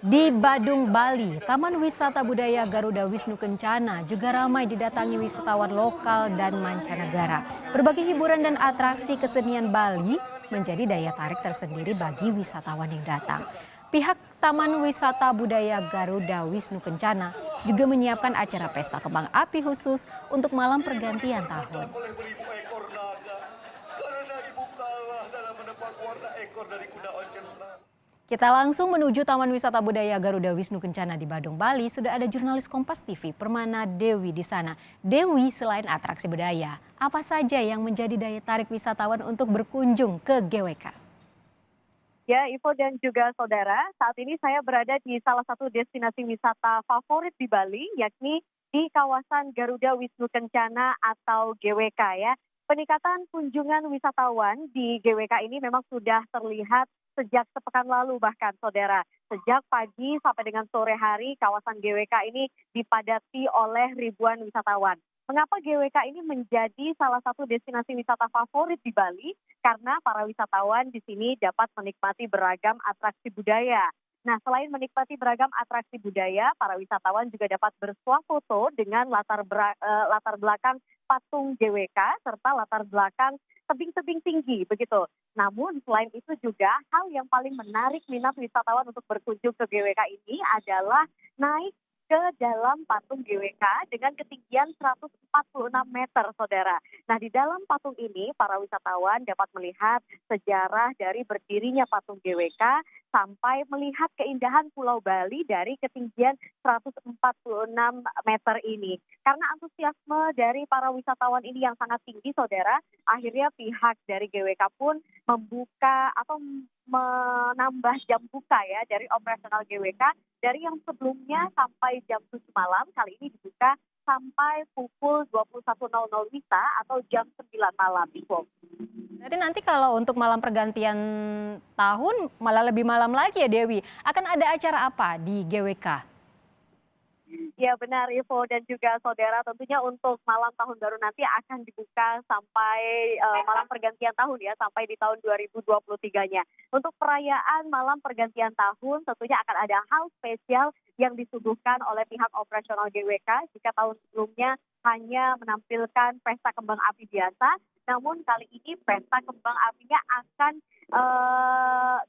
Di Badung, Bali, Taman Wisata Budaya Garuda Wisnu Kencana juga ramai didatangi wisatawan lokal dan mancanegara. Berbagai hiburan dan atraksi kesenian Bali menjadi daya tarik tersendiri bagi wisatawan yang datang. Pihak Taman Wisata Budaya Garuda Wisnu Kencana juga menyiapkan acara pesta kembang api khusus untuk malam pergantian tahun. Oleh beribu ekor naga, karena ibu kalah dalam menebak warna ekor dari kuda oncer senang. Kita langsung menuju Taman Wisata Budaya Garuda Wisnu Kencana di Badung, Bali. Sudah ada jurnalis Kompas TV, Permana Dewi di sana. Dewi, selain atraksi budaya, apa saja yang menjadi daya tarik wisatawan untuk berkunjung ke GWK? Ya, Ivo dan juga saudara, saat ini saya berada di salah satu destinasi wisata favorit di Bali, yakni di kawasan Garuda Wisnu Kencana atau GWK ya. Peningkatan kunjungan wisatawan di GWK ini memang sudah terlihat sejak sepekan lalu bahkan saudara. Sejak pagi sampai dengan sore hari kawasan GWK ini dipadati oleh ribuan wisatawan. Mengapa GWK ini menjadi salah satu destinasi wisata favorit di Bali? Karena para wisatawan di sini dapat menikmati beragam atraksi budaya. Nah, selain menikmati beragam atraksi budaya, para wisatawan juga dapat bersuah foto dengan latar belakang patung GWK serta latar belakang tebing-tebing tinggi begitu. Namun selain itu juga hal yang paling menarik minat wisatawan untuk berkunjung ke GWK ini adalah naik ke dalam patung GWK dengan ketinggian 146 meter, saudara. Nah, di dalam patung ini, para wisatawan dapat melihat sejarah dari berdirinya patung GWK sampai melihat keindahan Pulau Bali dari ketinggian 146 meter ini. Karena antusiasme dari para wisatawan ini yang sangat tinggi, saudara, akhirnya pihak dari GWK pun membuka atau menambah jam buka ya dari operasional GWK dari yang sebelumnya sampai jam 7 malam, kali ini dibuka sampai pukul 21.00 WITA atau jam 9 malam. Ivo. Berarti nanti kalau untuk malam pergantian tahun malah lebih malam lagi ya Dewi. Akan ada acara apa di GWK? Ya benar Ivo dan juga saudara, tentunya untuk malam tahun baru nanti akan dibuka sampai malam pergantian tahun ya, sampai di tahun 2023-nya. Untuk perayaan malam pergantian tahun tentunya akan ada hal spesial yang disuguhkan oleh pihak operasional GWK. Jika tahun sebelumnya hanya menampilkan pesta kembang api biasa, namun kali ini pesta kembang apinya akan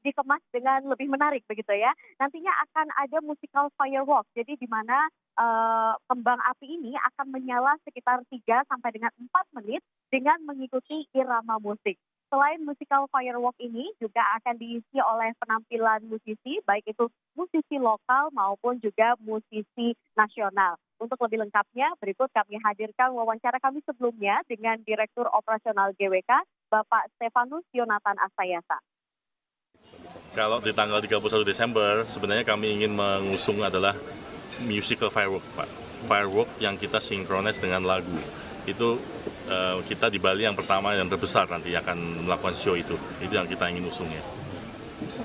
dikemas dengan lebih menarik begitu ya. Nantinya akan ada musical firework. Jadi di mana kembang api ini akan menyala sekitar 3 sampai dengan 4 menit dengan mengikuti irama musik. Selain musical firework ini juga akan diisi oleh penampilan musisi, baik itu musisi lokal maupun juga musisi nasional. Untuk lebih lengkapnya, berikut kami hadirkan wawancara kami sebelumnya dengan Direktur Operasional GWK, Bapak Stefanus Yonatan Astayasa. Kalau di tanggal 31 Desember, sebenarnya kami ingin mengusung adalah musical firework, Pak. Firework yang kita sinkronis dengan lagu. Itu kita di Bali yang pertama yang terbesar nanti akan melakukan show itu. Itu yang kita ingin usungnya.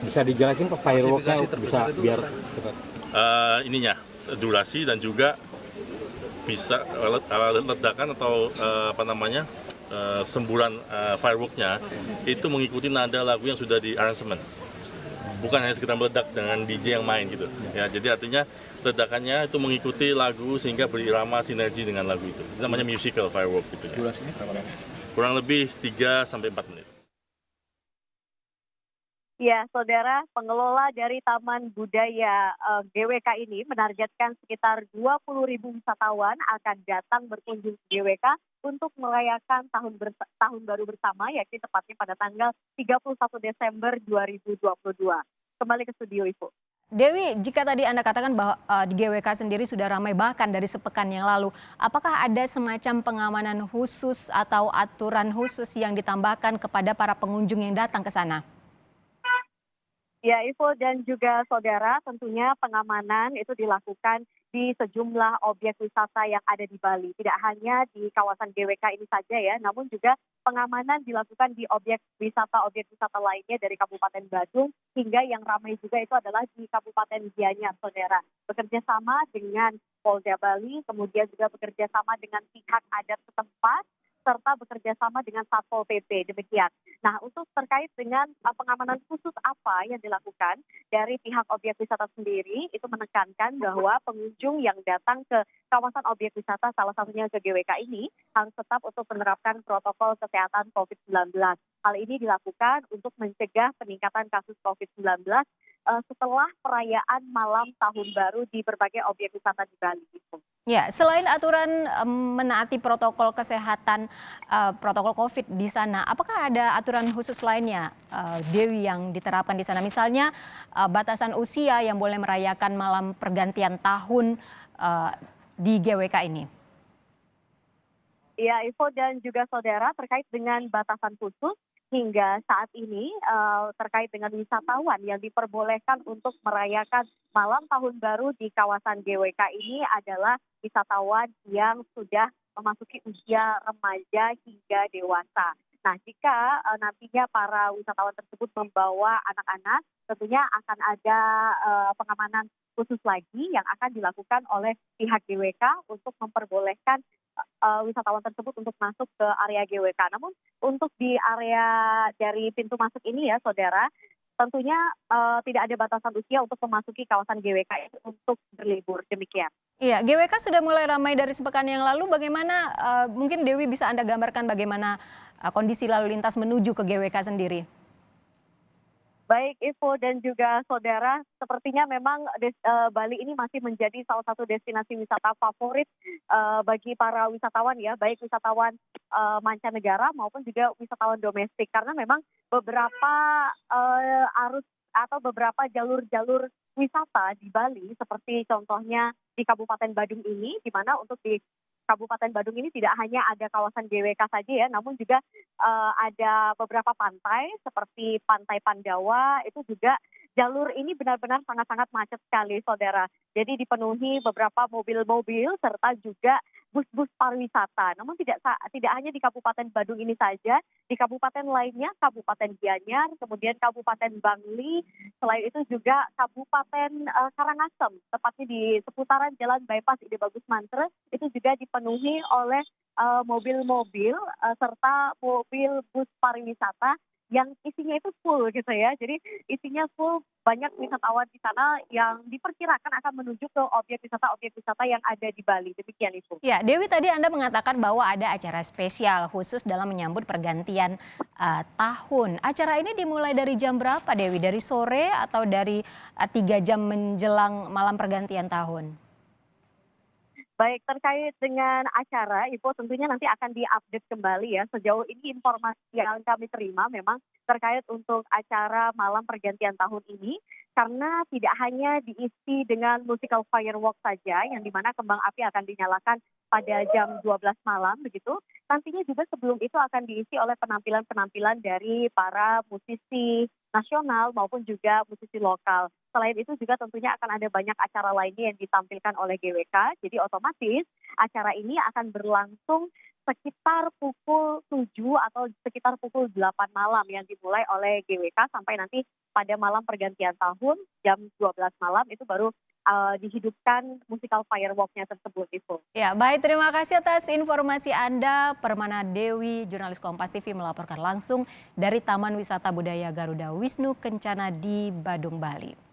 Bisa dijelasin Pak fireworknya bisa biar cepat. Ininya, durasi dan juga bisa ledakan atau semburan fireworknya itu mengikuti nada lagu yang sudah di arrangement, bukan hanya sekedar meledak dengan DJ yang main gitu ya. Jadi artinya ledakannya itu mengikuti lagu sehingga berirama sinergi dengan lagu itu namanya musical firework gitu ya. Durasinya berapa lama? Kurang lebih 3 sampai 4 menit. Ya, saudara, pengelola dari Taman Budaya GWK ini menargetkan sekitar 20.000 wisatawan akan datang berkunjung ke GWK untuk merayakan tahun baru bersama, yakni tepatnya pada tanggal 31 Desember 2022. Kembali ke studio, Ibu. Dewi, jika tadi Anda katakan bahwa di GWK sendiri sudah ramai bahkan dari sepekan yang lalu, apakah ada semacam pengamanan khusus atau aturan khusus yang ditambahkan kepada para pengunjung yang datang ke sana? Ya, Ivo dan juga saudara, tentunya pengamanan itu dilakukan di sejumlah objek wisata yang ada di Bali. Tidak hanya di kawasan GWK ini saja ya, namun juga pengamanan dilakukan di objek wisata lainnya dari Kabupaten Badung, hingga yang ramai juga itu adalah di Kabupaten Gianyar, saudara. Bekerja sama dengan Polda Bali, kemudian juga bekerja sama dengan pihak adat setempat, serta bekerja sama dengan Satpol PP, demikian. Nah, untuk terkait dengan pengamanan khusus apa yang dilakukan dari pihak objek wisata sendiri, itu menekankan bahwa pengunjung yang datang ke kawasan objek wisata, salah satunya ke GWK ini, harus tetap untuk menerapkan protokol kesehatan COVID-19. Hal ini dilakukan untuk mencegah peningkatan kasus COVID-19 setelah perayaan malam tahun baru di berbagai objek wisata di Bali. Ya, selain aturan menaati protokol kesehatan, protokol COVID di sana, apakah ada aturan khusus lainnya, Dewi, yang diterapkan di sana? Misalnya batasan usia yang boleh merayakan malam pergantian tahun di GWK ini. Ya, Ivo dan juga saudara, terkait dengan batasan khusus hingga saat ini terkait dengan wisatawan yang diperbolehkan untuk merayakan malam tahun baru di kawasan GWK ini adalah wisatawan yang sudah memasuki usia remaja hingga dewasa. Nah, jika nantinya para wisatawan tersebut membawa anak-anak, tentunya akan ada pengamanan khusus lagi yang akan dilakukan oleh pihak GWK untuk memperbolehkan wisatawan tersebut untuk masuk ke area GWK. Namun untuk di area dari pintu masuk ini ya saudara, tentunya tidak ada batasan usia untuk memasuki kawasan GWK ini untuk berlibur, demikian. Iya, GWK sudah mulai ramai dari sepekan yang lalu. Bagaimana, mungkin Dewi bisa Anda gambarkan bagaimana kondisi lalu lintas menuju ke GWK sendiri? Baik Ivo dan juga saudara, sepertinya memang Bali ini masih menjadi salah satu destinasi wisata favorit bagi para wisatawan ya, baik wisatawan mancanegara maupun juga wisatawan domestik. Karena memang beberapa arus atau beberapa jalur-jalur wisata di Bali, seperti contohnya di Kabupaten Badung ini, di mana untuk di Kabupaten Badung ini tidak hanya ada kawasan GWK saja ya, namun juga ada beberapa pantai seperti Pantai Pandawa, itu juga jalur ini benar-benar sangat-sangat macet sekali saudara. Jadi dipenuhi beberapa mobil-mobil serta juga bus-bus pariwisata. Namun tidak hanya di Kabupaten Badung ini saja, di kabupaten lainnya, Kabupaten Gianyar, kemudian Kabupaten Bangli, selain itu juga Kabupaten Karangasem, tepatnya di seputaran Jalan Bypass Ide Bagus Mantre, itu juga dipenuhi oleh mobil-mobil serta mobil bus pariwisata yang isinya itu full gitu ya. Jadi isinya full, banyak wisatawan di sana yang diperkirakan akan menuju ke objek wisata yang ada di Bali. Demikian itu. Ya, Dewi, tadi Anda mengatakan bahwa ada acara spesial khusus dalam menyambut pergantian tahun. Acara ini dimulai dari jam berapa, Dewi? Dari sore atau dari 3 jam menjelang malam pergantian tahun? Baik, terkait dengan acara, Ivo tentunya nanti akan diupdate kembali ya. Sejauh ini informasi yang kami terima memang terkait untuk acara malam pergantian tahun ini, karena tidak hanya diisi dengan musical firework saja, yang dimana kembang api akan dinyalakan pada jam 12 malam begitu. Nantinya juga sebelum itu akan diisi oleh penampilan-penampilan dari para musisi nasional maupun juga musisi lokal. Selain itu juga tentunya akan ada banyak acara lainnya yang ditampilkan oleh GWK. Jadi otomatis acara ini akan berlangsung sekitar pukul 7 atau sekitar pukul 8 malam yang dimulai oleh GWK sampai nanti pada malam pergantian tahun jam 12 malam itu baru dihidupkan musical firework-nya tersebut itu. Ya, baik, terima kasih atas informasi Anda. Permana Dewi, jurnalis Kompas TV melaporkan langsung dari Taman Wisata Budaya Garuda Wisnu Kencana di Badung, Bali.